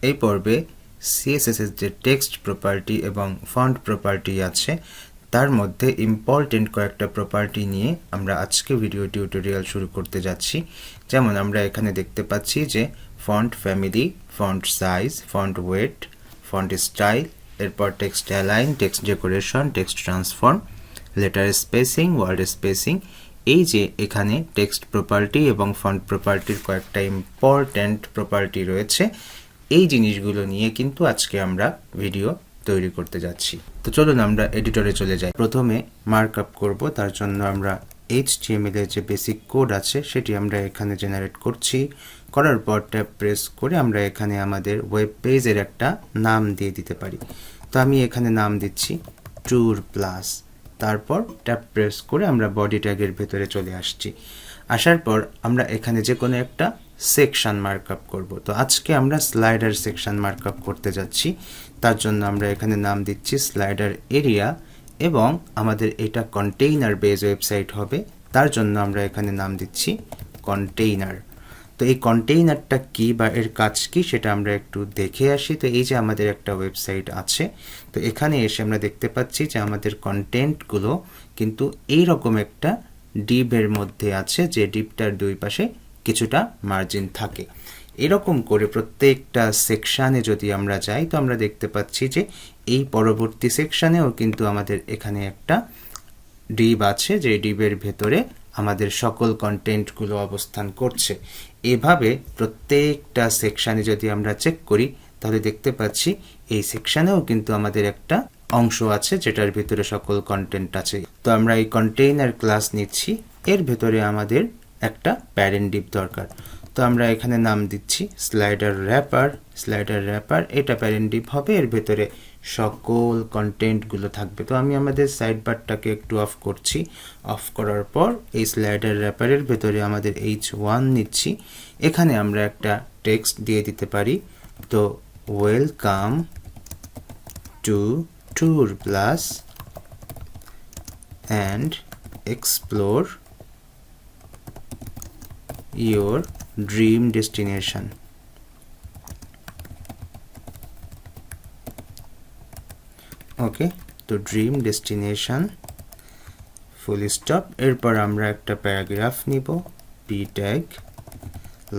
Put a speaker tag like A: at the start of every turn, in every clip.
A: এই পর্বে CSS এর যে টেক্সট প্রপার্টি এবং ফন্ট প্রপার্টি আছে তার মধ্যে ইম্পর্টেন্ট কয়েকটা প্রপার্টি নিয়ে আমরা আজকে ভিডিও টিউটোরিয়াল শুরু করতে যাচ্ছি। যেমন আমরা এখানে দেখতে পাচ্ছি যে font family, font size, font weight, font style, এরপর text align, text decoration, text transform, letter spacing, word spacing. এই যে এখানে টেক্সট প্রপার্টি এবং ফন্ট প্রপার্টির কয়েকটা ইম্পর্ট্যান্ট প্রপার্টি রয়েছে, এই জিনিসগুলো নিয়ে কিন্তু আজকে আমরা ভিডিও তৈরি করতে যাচ্ছি। তো চলুন আমরা এডিটরে চলে যাই। প্রথমে মার্কআপ করব, তার জন্য আমরা HTML এর যে বেসিক কোড আছে সেটি আমরা এখানে জেনারেট করছি। করার পর ট্যাব প্রেস করে আমরা এখানে আমাদের ওয়েব পেজের একটা নাম দিয়ে দিতে পারি। তো আমি এখানে নাম দিচ্ছি ট্যুর প্লাস। তারপর ট্যাব প্রেস করে আমরা বডি ট্যাগের ভেতরে চলে আসছি। আসার পর আমরা এখানে যে কোনো একটা সেকশন মার্কআপ করব। তো আজকে আমরা স্লাইডার সেকশন মার্কআপ করতে যাচ্ছি। তার জন্য আমরা এখানে নাম দিচ্ছি স্লাইডার এরিয়া এবং আমাদের এটা কন্টেইনার বেস ওয়েবসাইট হবে, তার জন্য আমরা এখানে নাম দিচ্ছি কন্টেইনার। তো এই কন্টেইনারটা কি বা এর কাজ কি সেটা আমরা একটু দেখে আসি। তো এই যে আমাদের একটা ওয়েবসাইট আছে, তো এখানে এসে আমরা দেখতে পাচ্ছি যে আমাদের কন্টেন্টগুলো কিন্তু এইরকম একটা ডিবের মধ্যে আছে, যে ডিবটার দুই পাশে কিছুটা মার্জিন থাকে। এরকম করে প্রত্যেকটা সেকশানে যদি আমরা যাই তো আমরা দেখতে পাচ্ছি যে এই পরবর্তী সেকশানেও কিন্তু আমাদের এখানে একটা ডিব আছে, যে ডিবের ভেতরে আমাদের সকল কন্টেন্টগুলো অবস্থান করছে। এভাবে প্রত্যেকটা সেকশানে যদি আমরা চেক করি তাহলে দেখতে পাচ্ছি এই সেকশানেও কিন্তু আমাদের একটা অংশ আছে যেটার ভিতরে সকল কন্টেন্ট আছে। তো আমরা এই কন্টেইনার ক্লাস নিচ্ছি, এর ভেতরে আমাদের একটা প্যারেন্ট ডিব দরকার। তো আমরা এখানে নাম দিচ্ছি স্লাইডার র্যাপার। স্লাইডার র্যাপার এটা প্যারেন্ট ডিব হবে, এর ভেতরে সকল কন্টেন্টগুলো থাকবে। তো আমি আমাদের সাইড বারটাকে একটু অফ করছি। অফ করার পর এই স্লাইডার র্যাপারের ভেতরে আমাদের H1 নিচ্ছি। এখানে আমরা একটা টেক্সট দিয়ে দিতে পারি। তো welcome to tour plus and explore your dream destination. ওকে, তো ড্রিম ডেস্টিনেশন ফুল স্টপ। এরপর আমরা একটা প্যারাগ্রাফ নিব, P tag,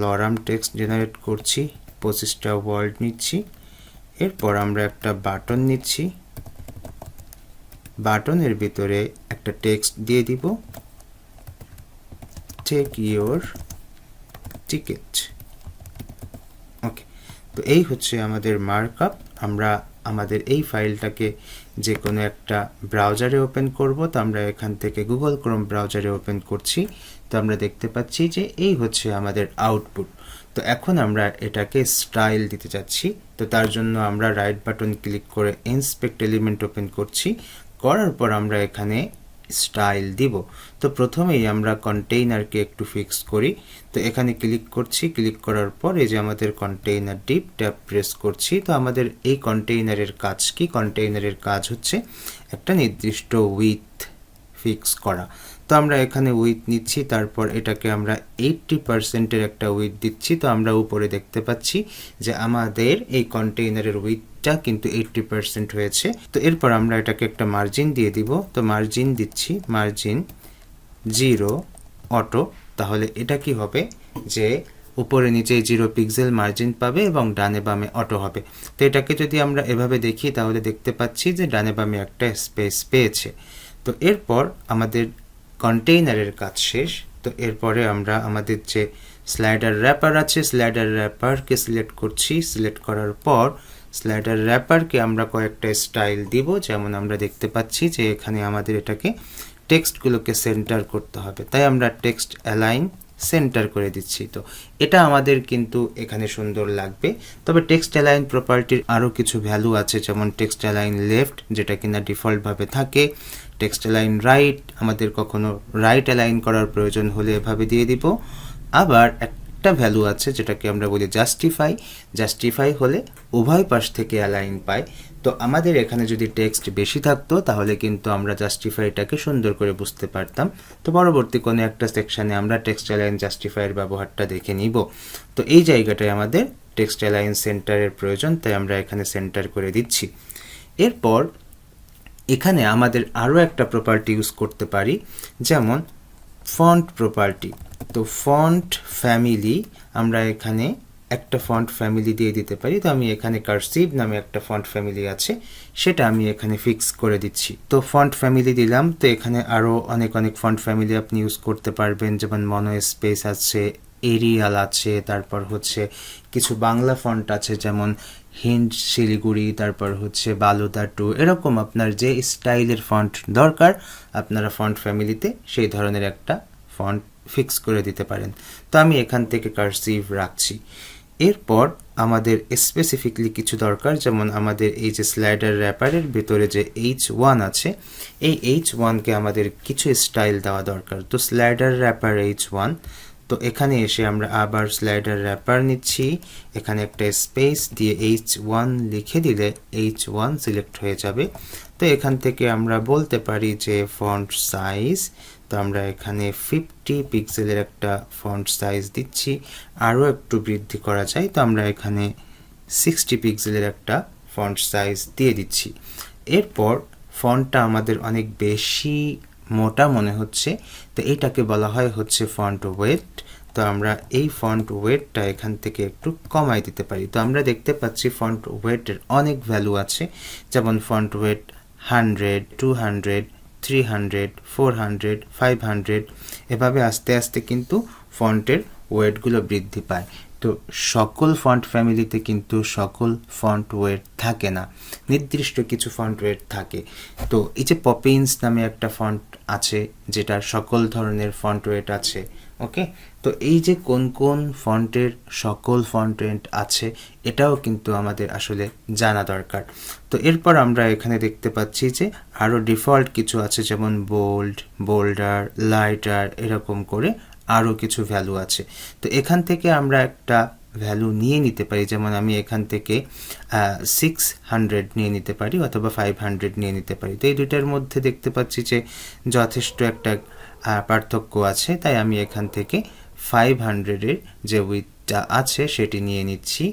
A: lorem text generate করছি, 25টা ওয়ার্ড নিচ্ছি। এরপর আমরা একটা বাটন নিচ্ছি, বাটনের ভিতরে একটা টেক্সট দিয়ে দিব, টেক ইয়োর টিকেট। ওকে, তো এই হচ্ছে আমাদের মার্কআপ। আমরা আমাদের এই ফাইলটাকে যে কোনো একটা ব্রাউজারে ওপেন করব। তো আমরা এখান থেকে গুগল ক্রোম ব্রাউজারে ওপেন করছি। তো আমরা দেখতে পাচ্ছি যে এই হচ্ছে আমাদের আউটপুট। তো এখন আমরা এটাকে স্টাইল দিতে যাচ্ছি। তো তার জন্য আমরা রাইট বাটন ক্লিক করে ইন্সপেক্ট এলিমেন্ট ওপেন করছি। করার পর আমরা এখানে স্টাইল দিব। তো প্রথমেই আমরা কন্টেইনারকে একটু ফিক্স করি। তো এখানে ক্লিক করছি, ক্লিক করার পর এই যে আমাদের কন্টেইনার ডিপ, ট্যাব প্রেস করছি। তো আমাদের এই কন্টেইনারের কাজ কি? কন্টেইনারের কাজ হচ্ছে একটা নির্দিষ্ট উইথ ফিক্স করা। তো আমরা এখানে উইথ নিচ্ছি, তারপর এটাকে আমরা 80%-এর একটা উইথ দিচ্ছি। তো আমরা উপরে দেখতে পাচ্ছি যে আমাদের এই কন্টেইনারের উইথটা কিন্তু 80% হয়েছে। তো এরপর আমরা এটাকে একটা মার্জিন দিয়ে দিব। তো মার্জিন দিচ্ছি, মার্জিন 0 অটো। তাহলে এটা কি হবে যে উপরে নিচে 0 পিক্সেল মার্জিন পাবে এবং ডানে বামে অটো হবে। তো এটাকে যদি আমরা এভাবে দেখি তাহলে দেখতে পাচ্ছি যে ডানে বামে একটা স্পেস পেয়েছে। তো এরপর আমাদের কন্টেইনারের কাজ শেষ। তো এরপরে আমরা আমাদের যে স্লাইডার র্যাপার আছে, স্লাইডার র্যাপারকে সিলেক্ট করছি। সিলেক্ট করার পর স্লাইডার র্যাপারকে আমরা কয়েকটা স্টাইল দিব। যেমন আমরা দেখতে পাচ্ছি যে এখানে আমাদের এটাকে টেক্সটগুলোকে সেন্টার করতে হবে, তাই আমরা টেক্সট অ্যালাইন সেন্টার করে দিচ্ছি। তো এটা আমাদের কিন্তু এখানে সুন্দর লাগবে। তবে টেক্সট অ্যালাইন প্রপার্টির আরও কিছু ভ্যালু আছে, যেমন টেক্সট অ্যালাইন লেফট, যেটা কিনা ডিফল্টভাবে থাকে। টেক্সট অ্যালাইন রাইট, আমাদের কখনো রাইট অ্যালাইন করার প্রয়োজন হলে এভাবে দিয়ে দিব। আবার একটা ভ্যালু আছে যেটাকে আমরা বলি জাস্টিফাই। জাস্টিফাই হলে উভয় পাশ থেকে অ্যালাইন পায়। তো আমাদের এখানে যদি টেক্সট বেশি থাকতো তাহলে কিন্তু আমরা জাস্টিফাইটাকে সুন্দর করে বুঝতে পারতাম। তো পরবর্তী কোনো একটা সেকশানে আমরা টেক্সট অ্যালাইন জাস্টিফাইয়ের ব্যবহারটা দেখে নিব। তো এই জায়গাটায় আমাদের টেক্সট অ্যালাইন সেন্টারের প্রয়োজন, তাই আমরা এখানে সেন্টার করে দিচ্ছি। এরপর এখানে আমাদের আরও একটা প্রপার্টি ইউজ করতে পারি, যেমন ফন্ট প্রপার্টি। তো ফন্ট ফ্যামিলি আমরা এখানে একটা ফন্ট ফ্যামিলি দিয়ে দিতে পারি। তো আমি এখানে কার্সিভ নামে একটা ফন্ট ফ্যামিলি আছে, সেটা আমি এখানে ফিক্স করে দিচ্ছি। তো ফন্ট ফ্যামিলি দিলাম। তো এখানে আরও অনেক ফন্ট ফ্যামিলি আপনি ইউজ করতে পারবেন, যেমন মনো স্পেস আছে, এরিয়াল আছে, তারপর হচ্ছে কিছু বাংলা ফন্ট আছে যেমন হিন্দ শিলিগুড়ি, তারপর হচ্ছে বালুদা 2, এরকম আপনার যে স্টাইলের ফন্ট দরকার আপনারা ফন্ট ফ্যামিলিতে সেই ধরনের একটা ফন্ট ফিক্স করে দিতে পারেন। তো আমি এখান থেকে কার্সিভ রাখছি। এরপর আমাদের স্পেসিফিকলি কিছু দরকার, যেমন আমাদের এই যে স্লাইডার র্যাপারের ভেতরে যে H1 আছে, এই H1কে আমাদের কিছু স্টাইল দেওয়া দরকার। তো স্লাইডার র্যাপার H1, তো এখানে এসে আমরা আবার স্লাইডার র্যাপার নিচ্ছি, এখানে একটা স্পেস দিয়ে H1 লিখে দিলে H1 সিলেক্ট হয়ে যাবে। তো এখান থেকে আমরা বলতে পারি যে ফন্ট সাইজ, তো আমরা এখানে 50 পিক্সেলের একটা ফন্ট সাইজ দিচ্ছি। আরও একটু বৃদ্ধি করা যায়, তো আমরা এখানে 60 পিক্সেলের একটা ফন্ট সাইজ দিয়ে দিচ্ছি। এরপর ফন্টটা আমাদের অনেক বেশি মোটা মনে হচ্ছে, তো এইটাকে বলা হয় হচ্ছে ফন্ট ওয়েট। তো আমরা এই ফন্ট ওয়েটটা এখান থেকে একটু কমাই দিতে পারি। তো আমরা দেখতে পাচ্ছি ফন্ট ওয়েটের অনেক ভ্যালু আছে, যেমন ফন্ট ওয়েট 100, 200, 300, 400, 500, এভাবে আস্তে আস্তে কিন্তু ফন্টের ওয়েটগুলো বৃদ্ধি পায়। তো সকল ফন্ট ফ্যামিলিতে কিন্তু সকল ফন্ট ওয়েট থাকে না, নির্দিষ্ট কিছু ফন্ট ওয়েট থাকে। তো এই যে পপিন্স নামে একটা ফন্ট আছে যেটার সকল ধরনের ফন্ট ওয়েট আছে, ওকে। তো এই যে কোন কোন ফন্টের সকল ফন্ট ওয়েট আছে এটাও কিন্তু আমাদের আসলে জানা দরকার। তো এরপর আমরা এখানে দেখতে পাচ্ছি যে আরও ডিফল্ট কিছু আছে, যেমন বোল্ড, বোল্ডার, লাইটার, এরকম করে আরও কিছু ভ্যালু আছে। তো এখান থেকে আমরা একটা ভ্যালু নিয়ে নিতে পারি, যেমন আমি এখান থেকে 600 নিয়ে নিতে পারি অথবা 500 নিয়ে নিতে পারি। তো এই দুইটার মধ্যে দেখতে পাচ্ছি যে যথেষ্ট একটা পার্থক্য আছে, তাই আমি এখান থেকে 500-এর যে উইথটা আছে সেটি নিয়ে নিচ্ছি।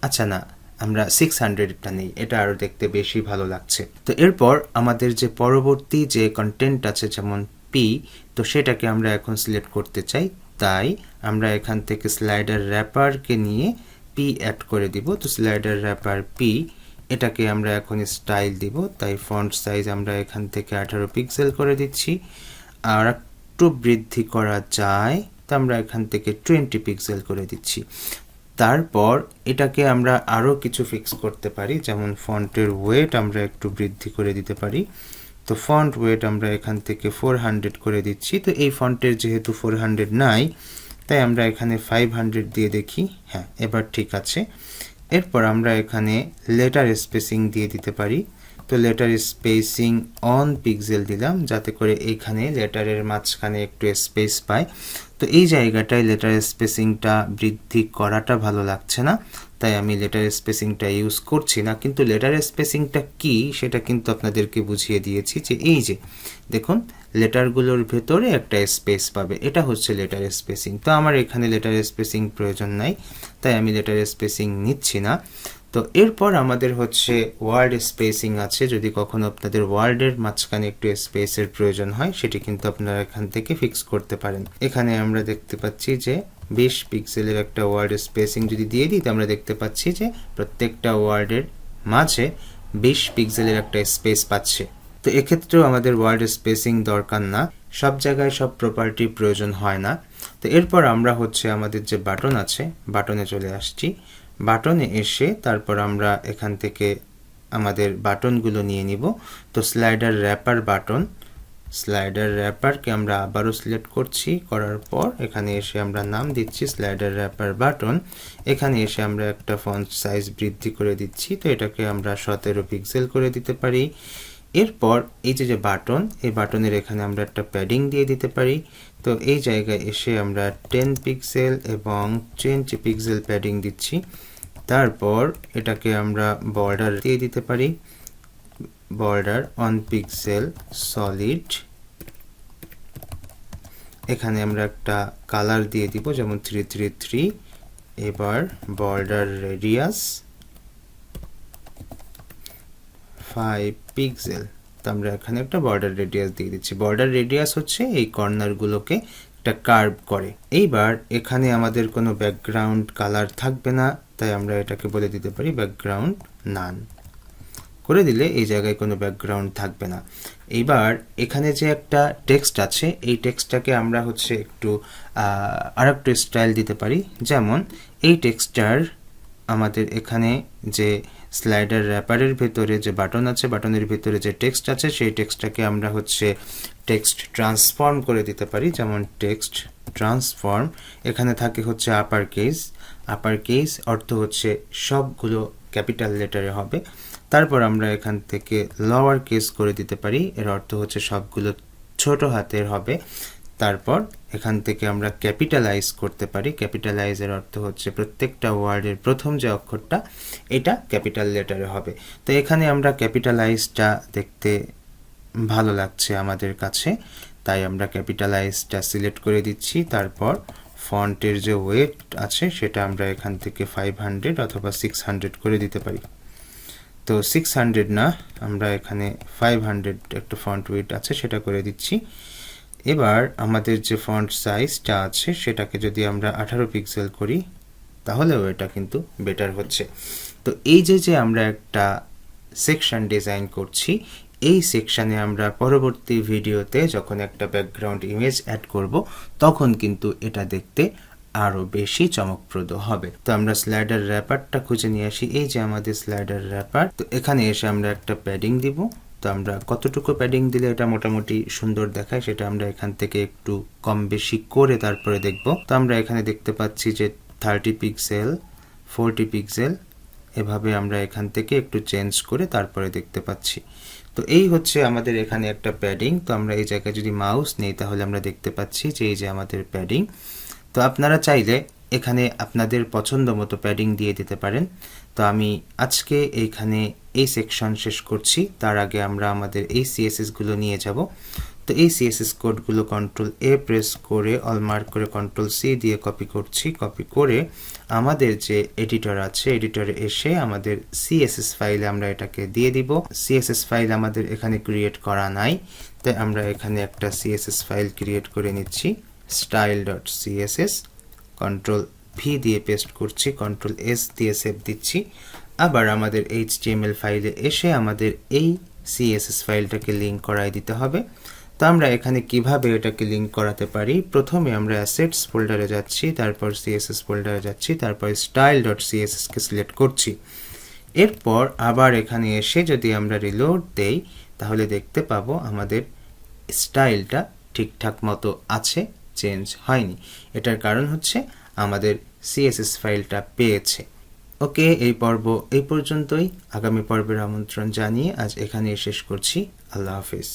A: আচ্ছা না, আমরা 600-টা নেই, এটা আরও দেখতে বেশি ভালো লাগছে। তো এরপর আমাদের যে পরবর্তী যে কন্টেন্ট আছে যেমন পি, তো সেটাকে আমরা এখন সিলেক্ট করতে চাই, তাই আমরা এখান থেকে স্লাইডার র্যাপারকে নিয়ে পি অ্যাড করে দিব। তো স্লাইডার র্যাপার পি, এটাকে আমরা এখন স্টাইল দিব, তাই ফন্ট সাইজ আমরা এখান থেকে 18 পিক্সেল করে দিচ্ছি। আর একটু বৃদ্ধি করা যায়, তো আমরা এখান থেকে 20 পিক্সেল করে দিচ্ছি। তারপর এটাকে আমরা আরও কিছু ফিক্স করতে পারি, যেমন ফন্টের ওয়েট আমরা একটু বৃদ্ধি করে দিতে পারি। তো ফন্ট ওয়েট আমরা এখান থেকে 400 করে দিচ্ছি। তো এই ফন্টের যেহেতু 400 নাই, তাই আমরা এখানে 500 দিয়ে দেখি, হ্যাঁ এবার ঠিক আছে। এরপর আমরা এখানে লেটার স্পেসিং দিয়ে দিতে পারি। তো লেটার স্পেসিং অন পিক্সেল দিলাম, যাতে করে এইখানে লেটারের মাঝখানে একটু স্পেস পায়। তো এই জায়গাটায় লেটার স্পেসিংটা বৃদ্ধি করাটা ভালো লাগছে না, তাই আমি লেটার স্পেসিংটা ইউজ করছি না। কিন্তু লেটার স্পেসিংটা কি সেটা কিন্তু আপনাদেরকে বুঝিয়ে দিয়েছি, যে এই যে দেখুন লেটারগুলোর ভেতরে একটা স্পেস পাবে, এটা হচ্ছে লেটার স্পেসিং। তো আমার এখানে লেটার স্পেসিং প্রয়োজন নাই, তাই আমি লেটার স্পেসিং নিচ্ছি না। তো এরপর আমাদের হচ্ছে ওয়ার্ড স্পেসিং আছে, যদি কখনো আপনাদের ওয়ার্ডের মাঝখানে একটু স্পেসের প্রয়োজন হয় সেটি কিন্তু আপনারা এখান থেকে ফিক্স করতে পারেন। এখানে আমরা দেখতে পাচ্ছি যে 20 পিক্সেলের একটা ওয়ার্ড স্পেসিং যদি দিয়ে দিই, আমরা দেখতে পাচ্ছি যে প্রত্যেকটা ওয়ার্ডের মাঝে 20 পিক্সেলের একটা স্পেস পাচ্ছে। তো এক্ষেত্রেও আমাদের ওয়ার্ড স্পেসিং দরকার না, সব জায়গায় সব প্রপার্টি প্রয়োজন হয় না। তো এরপর আমরা হচ্ছে আমাদের যে বাটন আছে, বাটনে চলে আসছি। বাটনে এসে তারপর আমরা এখান থেকে আমাদের বাটনগুলো নিয়ে নিব। তো স্লাইডার র্যাপার বাটন, স্লাইডার র্যাপারকে আমরা আবারও সিলেক্ট করছি, করার পর এখানে এসে আমরা নাম দিচ্ছি স্লাইডার র্যাপার বাটন। এখানে এসে আমরা একটা ফন্ট সাইজ বৃদ্ধি করে দিচ্ছি, তো এটাকে আমরা 17 পিক্সেল করে দিতে পারি। এরপর এই যে বাটন, এই বাটনের এখানে আমরা একটা প্যাডিং দিয়ে দিতে পারি। তো এই জায়গায় এসে আমরা 10 পিক্সেল এবং 20 পিক্সেল প্যাডিং দিচ্ছি। তারপর এটাকে আমরা বর্ডার দিয়ে দিতে পারি, বর্ডার 1 পিক্সেল সলিড। এখানে আমরা একটা কালার দিয়ে দিব, যেমন 333। এবার বর্ডার রেডিয়াস 5 পিক্সেল। তো আমরা এখানে একটা বর্ডার রেডিয়াস দিয়ে দিচ্ছি। বর্ডার রেডিয়াস হচ্ছে এই কর্নারগুলোকে একটা কার্ভ করে। এইবার এখানে আমাদের কোনো ব্যাকগ্রাউন্ড কালার থাকবে না, তাই আমরা এটাকে বলে দিতে পারি ব্যাকগ্রাউন্ড নান। করে দিলে এই জায়গায় কোনো ব্যাকগ্রাউন্ড থাকবে না। এইবার এখানে যে একটা টেক্সট আছে, এই টেক্সটটাকে আমরা হচ্ছে একটু আরেকটু স্টাইল দিতে পারি। যেমন এই টেক্সটটার আমাদের এখানে যে স্লাইডার র্যাপারের ভেতরে যে বাটন আছে, বাটনের ভেতরে যে টেক্সট আছে, সেই টেক্সটটাকে আমরা হচ্ছে টেক্সট ট্রান্সফর্ম করে দিতে পারি। যেমন টেক্সট ট্রান্সফর্ম, এখানে থাকে হচ্ছে আপার কেস। আপার কেস অর্থ হচ্ছে সবগুলো ক্যাপিটাল লেটারে হবে। তারপর আমরা এখান থেকে লোয়ার কেস করে দিতে পারি, এর অর্থ হচ্ছে সবগুলো ছোট হাতের হবে। তারপর এখান থেকে আমরা ক্যাপিটালাইজ করতে পারি। ক্যাপিটালাইজের অর্থ হচ্ছে প্রত্যেকটা ওয়ার্ডের প্রথম যে অক্ষরটা এটা ক্যাপিটাল লেটারে হবে। তো এখানে আমরা ক্যাপিটালাইজটা দেখতে ভালো লাগছে আমাদের কাছে, তাই আমরা ক্যাপিটালাইজটা সিলেক্ট করে দিচ্ছি। তারপর ফন্টের যে ওয়েট আছে সেটা আমরা এখান থেকে 500 অথবা 600 করে দিতে পারি। তো 600 না, আমরা এখানে 500 একটা ফন্ট ওয়েট আছে সেটা করে দিচ্ছি। এবার আমাদের যে ফন্ট সাইজটা আছে সেটাকে যদি আমরা 18 পিক্সেল করি তাহলেও এটা কিন্তু বেটার হচ্ছে। তো এই যে আমরা একটা সেকশন ডিজাইন করছি, এই সেকশনে আমরা পরবর্তী ভিডিওতে যখন একটা ব্যাকগ্রাউন্ড ইমেজ অ্যাড করব তখন কিন্তু এটা দেখতে আরো বেশি চমকপ্রদ হবে। তো আমরা স্লাইডার র্যাপারটা খুঁজে নিয়ে আসি। এই যে আমাদের স্লাইডার র্যাপার, তো এখানে এসে আমরা একটা প্যাডিং দিব। তো আমরা কতটুকু প্যাডিং দিলে এটা মোটামুটি সুন্দর দেখায় সেটা আমরা এখান থেকে একটু কম বেশি করে তারপরে দেখব। তো আমরা এখানে দেখতে পাচ্ছি যে 30 পিক্সেল, 40 পিক্সেল, এভাবে আমরা এখান থেকে একটু চেঞ্জ করে তারপরে দেখতে পাচ্ছি। তো এই হচ্ছে আমাদের এখানে একটা প্যাডিং। তো আমরা এই জায়গায় যদি মাউস নেই তাহলে আমরা দেখতে পাচ্ছি যে এই যে আমাদের প্যাডিং। তো আপনারা চাইলে এখানে আপনাদের পছন্দ মতো প্যাডিং দিয়ে দিতে পারেন। তো আমি আজকে এইখানে এই সেকশন শেষ করছি। তার আগে আমরা আমাদের এই সিএসএস গুলো নিয়ে যাব। তো এই সিএসএস কোডগুলো কন্ট্রোল এ প্রেস করে অলমার্ক করে কন্ট্রোল সি দিয়ে কপি করছি। কপি করে আমাদের যে এডিটর আছে, এডিটরে এসে আমাদের সিএসএস ফাইলে আমরা এটাকে দিয়ে দিব। সিএসএস ফাইল আমাদের এখানে ক্রিয়েট করা নাই, তাই আমরা এখানে একটা সিএসএস ফাইল ক্রিয়েট করে নিচ্ছি, style.css। কন্ট্রোল ভি দিয়ে পেস্ট করছি, কন্ট্রোল এস দিয়ে সেভ দিচ্ছি। আবার আমাদের HTML ফাইলে এসে আমাদের এই সিএসএস ফাইলটাকে লিঙ্ক করাই দিতে হবে। তো আমরা এখানে কিভাবে এটাকে লিঙ্ক করাতে পারি, প্রথমে আমরা অ্যাসেটস ফোল্ডারে যাচ্ছি, তারপর সিএসএস ফোল্ডারে যাচ্ছি, তারপর style.css কে সিলেক্ট করছি। এরপর আবার এখানে এসে যদি আমরা রিলোড দেই তাহলে দেখতে পাবো আমাদের স্টাইলটা ঠিকঠাক মতো আছে, চেঞ্জ হয়নি। এটার কারণ হচ্ছে আমাদের সিএসএস ফাইলটা পেয়েছে। ওকে, এই পর্ব এই পর্যন্তই। আগামী পর্বের আমন্ত্রণ জানিয়ে আজ এখানেই শেষ করছি। আল্লাহ হাফিজ।